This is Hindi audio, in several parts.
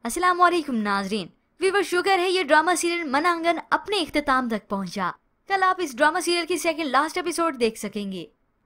अस्सलाम वालेकुम नाजरीन। वीवर शुक्र है ये ड्रामा सीरियल मन आंगन अपने इख्तिताम तक पहुंचा। कल आप इस ड्रामा सीरियल की सेकंड लास्ट एपिसोड देख सकेंगे।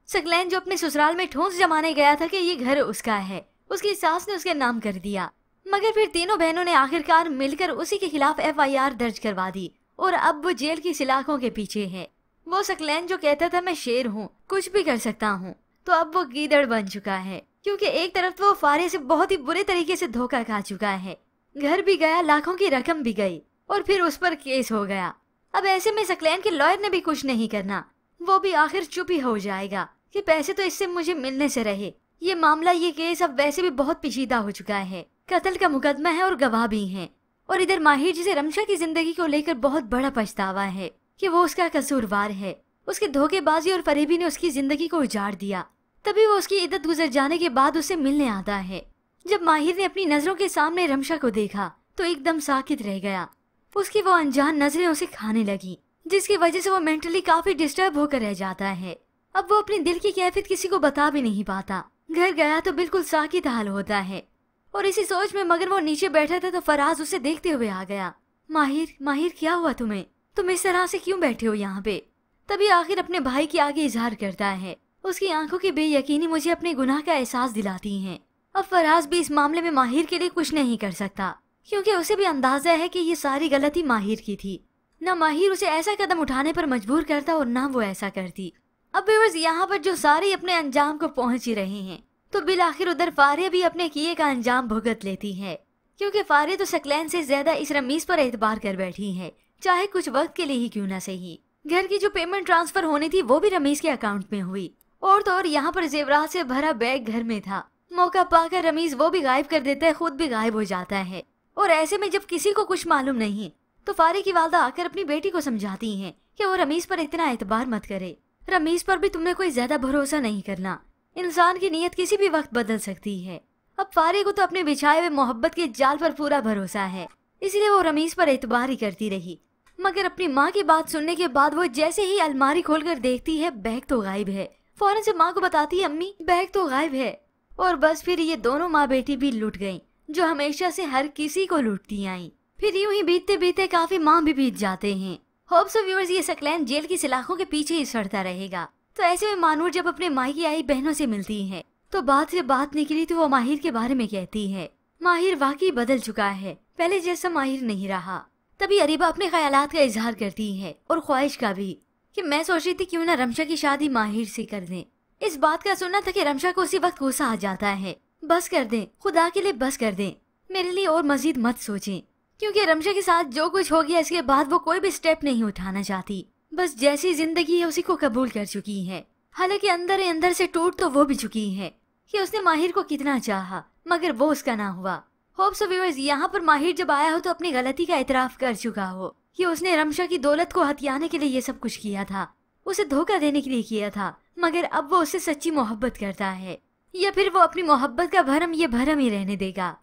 सकलैन जो अपने ससुराल में ठोंस जमाने गया था कि ये घर उसका है, उसकी सास ने उसके नाम कर दिया, मगर फिर तीनों बहनों ने आखिरकार मिलकर उसी के खिलाफ FIR दर्ज करवा दी और अब वो जेल की सलाखों के पीछे है। वो सकलैन जो कहता था मैं शेर हूँ, कुछ भी कर सकता हूँ, तो अब वो गीदड़ बन चुका है, क्योंकि एक तरफ तो वो फारे से बहुत ही बुरे तरीके से धोखा खा चुका है, घर भी गया, लाखों की रकम भी गई और फिर उस पर केस हो गया। अब ऐसे में सकलैन के लॉयर ने भी कुछ नहीं करना, वो भी आखिर चुप ही हो जाएगा कि पैसे तो इससे मुझे मिलने से रहे। ये मामला, ये केस अब वैसे भी बहुत पेचीदा हो चुका है, कत्ल का मुकदमा है और गवाह भी हैं। और इधर माहिर जिसे रमशा की जिंदगी को लेकर बहुत बड़ा पछतावा है कि वो उसका कसूरवार है, उसके धोखेबाजी और फरेबी ने उसकी जिंदगी को उजाड़ दिया। तभी वो उसकी इद्दत गुजर जाने के बाद उससे मिलने आता है। जब माहिर ने अपनी नजरों के सामने रमशा को देखा तो एकदम साकित रह गया। उसकी वो अनजान नजरें उसे खाने लगी, जिसकी वजह से वो मेंटली काफी डिस्टर्ब होकर रह जाता है। अब वो अपनी दिल की कैफियत किसी को बता भी नहीं पाता। घर गया तो बिल्कुल साकित हाल होता है और इसी सोच में मगर वो नीचे बैठा था तो फराज उसे देखते हुए आ गया। माहिर, माहिर क्या हुआ तुम्हें? तुम इस तरह से क्यों बैठे हो यहाँ पे? तभी आखिर अपने भाई के आगे इजहार करता है। उसकी आंखों की बेयकीनी मुझे अपने गुनाह का एहसास दिलाती है। अब फराज भी इस मामले में माहिर के लिए कुछ नहीं कर सकता, क्योंकि उसे भी अंदाजा है कि ये सारी गलती माहिर की थी। न माहिर उसे ऐसा कदम उठाने पर मजबूर करता और न वो ऐसा करती। अब व्यूअर्स यहाँ पर जो सारे अपने अंजाम को पहुंच ही रहे हैं, तो बिल आखिर उधर फारिया भी अपने किए का अंजाम भुगत लेती है, क्योंकि फारिया तो सकलैन से ज्यादा इस रमीज पर एतबार कर बैठी है, चाहे कुछ वक्त के लिए ही क्यों न सही। घर की जो पेमेंट ट्रांसफर होनी थी वो भी रमीज के अकाउंट में हुई, और तो और यहाँ पर जेवरात से भरा बैग घर में था। मौका पाकर रमीज वो भी गायब कर देता है, खुद भी गायब हो जाता है। और ऐसे में जब किसी को कुछ मालूम नहीं तो फारिया की वालदा आकर अपनी बेटी को समझाती है कि वो रमीज पर इतना एतबार मत करे। रमीज पर भी तुमने कोई ज्यादा भरोसा नहीं करना, इंसान की नीयत किसी भी वक्त बदल सकती है। अब फारिया को तो अपने बिछाए हुए मोहब्बत के जाल पर पूरा भरोसा है, इसलिए वो रमीज पर एतबार ही करती रही। मगर अपनी माँ की बात सुनने के बाद वो जैसे ही अलमारी खोलकर देखती है बैग तो गायब है, फौरन से माँ को बताती है अम्मी बैग तो गायब है। और बस फिर ये दोनों माँ बेटी भी लूट गयी, जो हमेशा से हर किसी को लूटती आई। फिर यूं ही बीतते बीतते काफी माह भी बीत जाते हैं। होप सो व्यूअर्स ये सकलैन जेल की सलाखों के पीछे ही सड़ता रहेगा। तो ऐसे में मानूर जब अपने मायके आई बहनों से मिलती है तो बात से बात निकली तो वो माहिर के बारे में कहती है। माहिर वाकई बदल चुका है, पहले जैसा माहिर नहीं रहा। तभी अरीबा अपने ख्यालात का इजहार करती है और ख्वाहिश का भी, कि मैं सोच रही थी क्यों ना रमशा की शादी माहिर से कर दें। इस बात का सुनना था कि रमशा को उसी वक्त गुस्सा आ जाता है। बस कर दें, खुदा के लिए बस कर दें, मेरे लिए और मजीद मत सोचें, क्योंकि रमशा के साथ जो कुछ हो गया इसके बाद वो कोई भी स्टेप नहीं उठाना चाहती। बस जैसी जिंदगी है उसी को कबूल कर चुकी है। हालांकि अंदर ही अंदर से टूट तो वो भी चुकी है कि उसने माहिर को कितना चाहा मगर वो उसका ना हुआ। होप सो व्यूअर्स यहाँ पर माहिर जब आया हो तो अपनी गलती का एतराफ कर चुका हो कि उसने रमशा की दौलत को हथियाने के लिए ये सब कुछ किया था, उसे धोखा देने के लिए किया था। मगर अब वो उससे सच्ची मोहब्बत करता है, या फिर वो अपनी मोहब्बत का भरम ये भरम ही रहने देगा।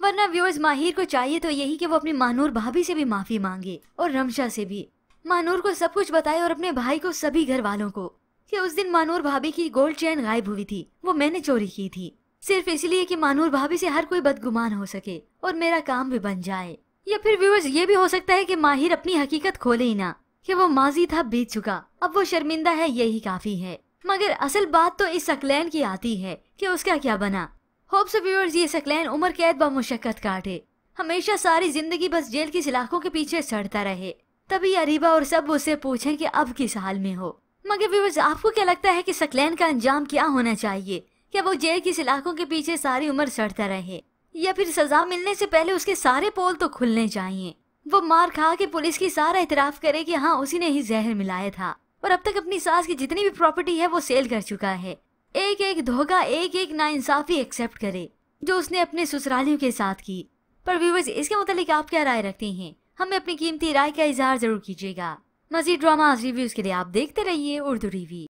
वरना व्यूअर्स माहिर को चाहिए तो यही कि वो अपनी मानूर भाभी से भी माफी मांगे और रमशा से भी। मानूर को सब कुछ बताए और अपने भाई को, सभी घर वालों को, कि उस दिन मानूर भाभी की गोल्ड चेन गायब हुई थी, वो मैंने चोरी की थी, सिर्फ इसलिए कि मानूर भाभी से हर कोई बदगुमान हो सके और मेरा काम भी बन जाए। या फिर व्यूअर्स ये भी हो सकता है कि माहिर अपनी हकीकत खोले ही ना, कि वो माजी था बीत चुका, अब वो शर्मिंदा है, यही काफी है। मगर असल बात तो इस सकलैन की आती है कि उसका क्या बना। होप सो व्यूअर्स ये सकलैन उम्र कैद बमुशक्कत काटे, हमेशा सारी जिंदगी बस जेल की सलाखों के पीछे सड़ता रहे। तभी अरीबा और सब उससे पूछें कि अब किस हाल में हो। मगर व्यूअर्स आपको क्या लगता है कि सकलैन का अंजाम क्या होना चाहिए? क्या वो जेल की सलाखों के पीछे सारी उम्र सड़ता रहे, या फिर सजा मिलने से पहले उसके सारे पोल तो खुलने चाहिए? वो मार खा के पुलिस की सारा इतराफ करे कि हाँ उसी ने ही जहर मिलाया था, और अब तक अपनी सास की जितनी भी प्रॉपर्टी है वो सेल कर चुका है। एक एक धोखा, एक एक नाइंसाफी एक्सेप्ट करे जो उसने अपने ससुरालियों के साथ की। पर व्यूअर्स इसके मुतालिक आप क्या राय रखते हैं? हमें अपनी कीमती राय का इजहार जरूर कीजिएगा। मजीद ड्रामा रिव्यूज के लिए आप देखते रहिए उर्दू टीवी।